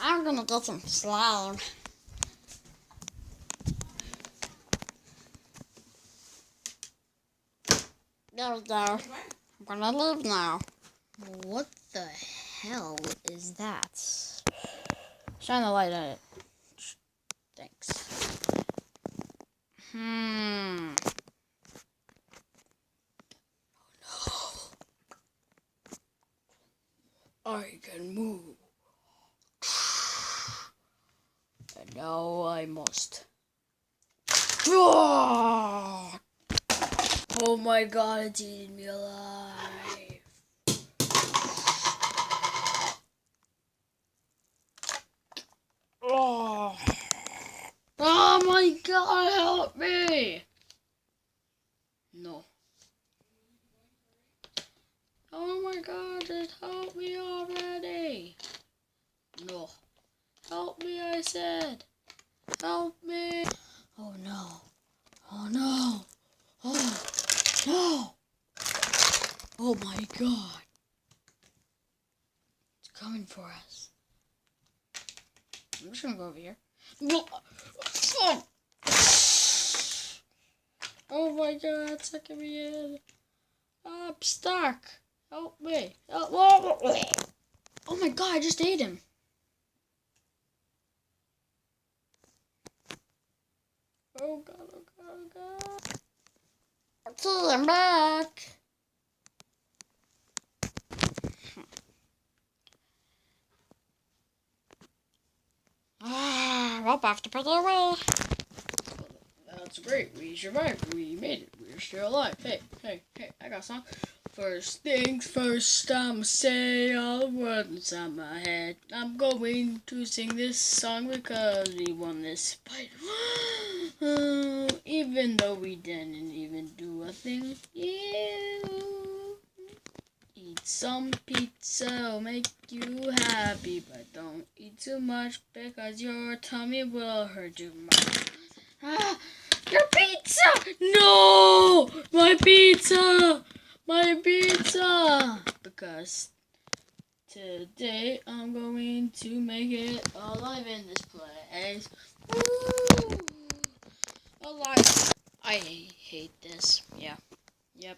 I'm gonna get some slime. There we go. I'm gonna leave now. What the hell is that? Shine the light at it. Thanks. I can move. And now I must. Oh my god, it's eating me alive. Oh my god, help me! No. Oh my god, just help me already. No. Help me, I said. Help me. Oh no. Oh no. Oh no. Oh my god. It's coming for us. I'm just gonna go over here. No. Oh my god, it's sucking me in. I'm stuck. Help me. Oh my god, I just ate him. Oh god, oh god, oh god. Okay, I'm back. Well, I have to put it away. That's great. We survived. We made it. We're still alive. Hey, I got a song. First things first, I'ma say all the words inside my head. I'm going to sing this song because we won this fight. Even though we didn't even do a thing. You eat some pizza, will make you happy, but don't eat too much because your tummy will hurt you much. Your pizza! No! My pizza! My pizza! Because today I'm going to make it alive in this place. Woo! Alive. I hate this. Yeah. Yep.